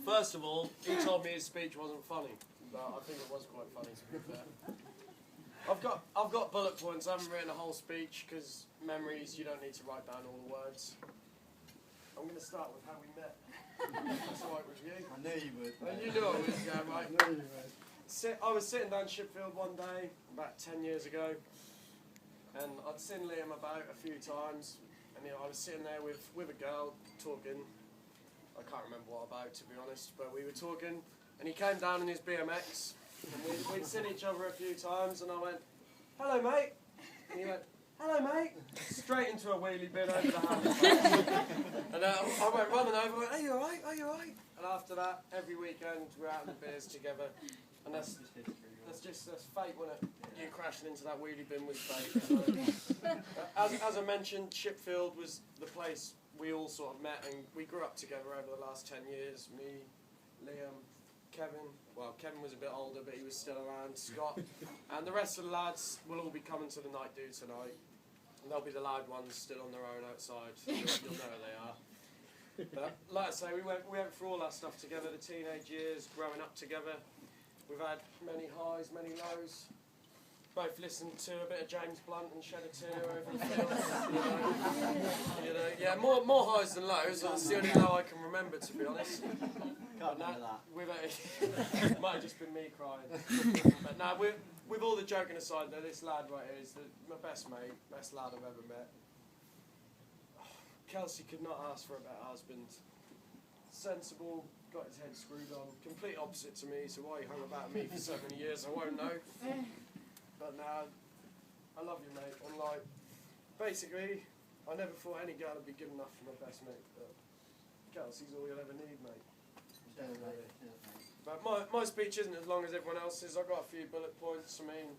First of all, he told me his speech wasn't funny, but I think it was quite funny to be fair. I've got bullet points. I haven't written a whole speech because memories, you don't need to write down all the words. I'm going to start with how we met. That's all right with you. I knew you would. You knew I would, yeah, right. I knew you would. I was sitting down Shipfield one day, about 10 years ago, and I'd seen Liam about a few times, and I was sitting there with a girl talking. I can't remember what about, to be honest, but we were talking, and he came down in his BMX, and we'd seen each other a few times, and I went, "Hello, mate," and he went, "Hello, mate," straight into a wheelie bin over the house. And I went running over, I went, "Are you alright? Are you alright?" And after that, every weekend we're out in the beers together, and that's fate, wasn't it? You crashing into that wheelie bin was fate. So, as I mentioned, Shipfield was the place we all sort of met, and we grew up together over the last 10 years. Me, Liam, Kevin. Well, Kevin was a bit older, but he was still around. Scott, and the rest of the lads will all be coming to the night do tonight. And they'll be the loud ones still on their own outside. You'll know who they are. But like I say, we went through all that stuff together. The teenage years, growing up together. We've had many highs, many lows. Both listened to a bit of James Blunt and shed a tear over the fields. Yeah, more highs than lows. That's the only low I can remember, to be honest. Can't remember that. Might have just been me crying. But no, with all the joking aside, though, this lad right here is my best mate, best lad I've ever met. Kelsey could not ask for a better husband. Sensible, got his head screwed on. Complete opposite to me, so why he hung about me for so many years, I won't know. But now, I love you, mate. And like, basically, I never thought any girl would be good enough for my best mate. But Kelsey's all you'll ever need, mate. But my speech isn't as long as everyone else's. I've got a few bullet points. I mean,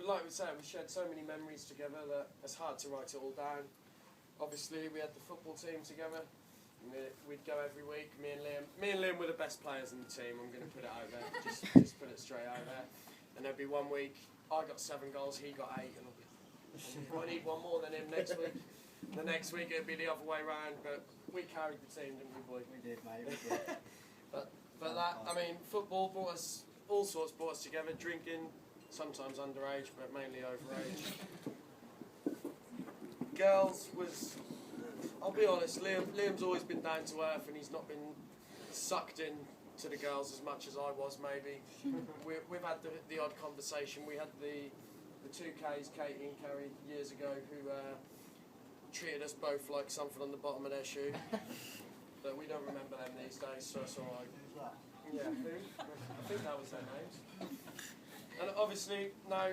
like we said, we shared so many memories together that it's hard to write it all down. Obviously, we had the football team together. We'd go every week. Me and Liam were the best players in the team. I'm going to put it out there. Just put it straight out there. And there'd be 1 week, I got 7 goals, he got 8, and I need one more than him next week. The next week it'd be the other way round, but we carried the team, didn't we, boy? We did, mate, we did. but that, I mean, football brought us, all sorts brought us together, drinking, sometimes underage, but mainly overage. Girls was, I'll be honest, Liam's always been down to earth, and he's not been sucked in to the girls as much as I was, maybe. We've had the odd conversation. We had the 2Ks, Katie and Kerry, years ago, who treated us both like something on the bottom of their shoe. But we don't remember them these days, so it's alright. Who's that? Yeah, who? I think that was their names. And obviously, now,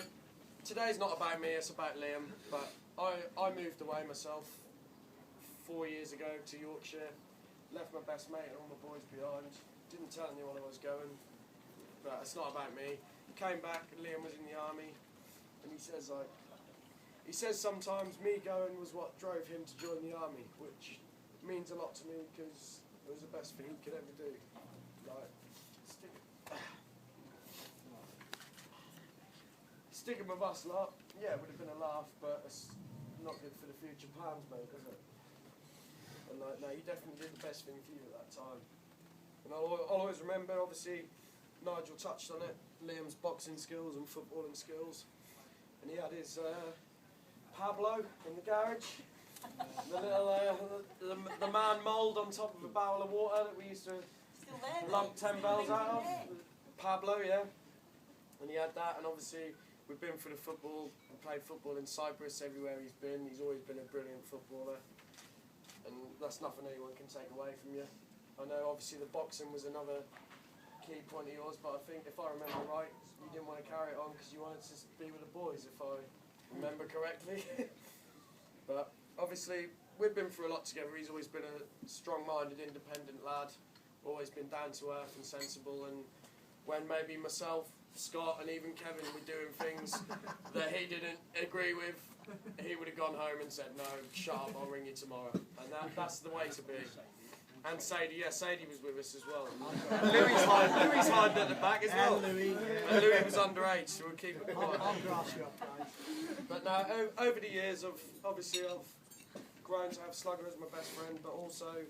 today's not about me, it's about Liam, but I moved away myself 4 years ago to Yorkshire, left my best mate and all my boys behind. Didn't tell anyone I was going, but it's not about me. Came back, and Liam was in the army, and he says sometimes me going was what drove him to join the army, which means a lot to me because it was the best thing he could ever do. Like, sticking with us lot, yeah, it would have been a laugh, but it's not good for the future plans, mate, is it? And like, no, you definitely did the best thing for you at that time. And I'll always remember, obviously, Nigel touched on it, Liam's boxing skills and footballing skills. And he had his Pablo in the garage, the little the man mould on top of a barrel of water that we used to lump 10 bells out of. Pablo, yeah. And he had that, and obviously we've been through the football, we played football in Cyprus, everywhere he's been. He's always been a brilliant footballer. And that's nothing anyone can take away from you. I know obviously the boxing was another key point of yours, but I think if I remember right, you didn't want to carry it on because you wanted to be with the boys, if I remember correctly. But obviously we've been through a lot together. He's always been a strong-minded, independent lad, always been down to earth and sensible, and when maybe myself, Scott and even Kevin were doing things that he didn't agree with, he would have gone home and said, "No, shut up, I'll ring you tomorrow." And that's the way to be. And Sadie, yeah, Sadie was with us as well. And Louis hiding at the back as well. And Louis was underage, so we'll keep it quiet. I'll grass you up, guys. But now, over the years, I've grown to have Slugger as my best friend, but also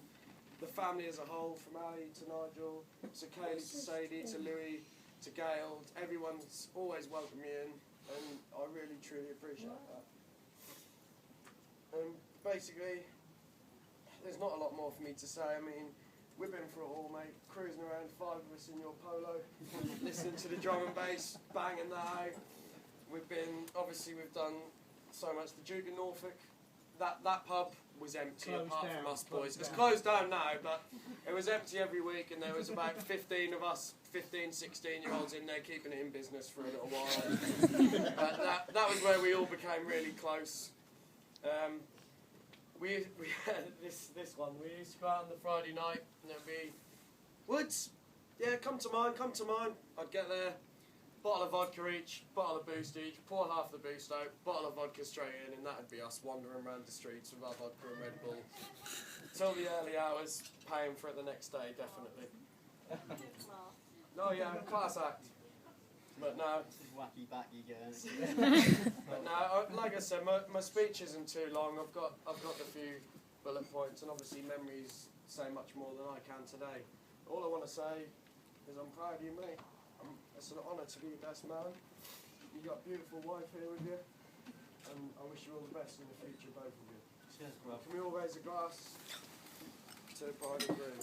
the family as a whole, from Ali to Nigel, to Kaylee, to Sadie, to Louis, to Gail, everyone's always welcomed me in, and I really truly appreciate that. And basically, there's not a lot more for me to say. I mean, we've been through it all, mate. Cruising around, 5 of us in your Polo, listening to the drum and bass, banging that out. We've done so much. The Duke of Norfolk, that pub was empty apart from us boys. It's closed down now, but it was empty every week, and there was about 15 of us, 15, 16-year-olds in there keeping it in business for a little while. That was where we all became really close. We had this one. We used to go out on the Friday night, and there'd be Woods. Yeah, come to mine. I'd get there, bottle of vodka each, bottle of boost each, pour half the boost out, bottle of vodka straight in, and that'd be us wandering around the streets with our vodka and Red Bull till the early hours, paying for it the next day, definitely. No, yeah, class act. But no. Wacky backy girls. But no, like I said, my speech isn't too long. I've got a few bullet points, and obviously memories say much more than I can today. All I want to say is I'm proud of you, mate. It's an honour to be your best man. You've got a beautiful wife here with you, and I wish you all the best in the future, both of you. Cheers, bro. Can we all raise a glass to the pride of the room?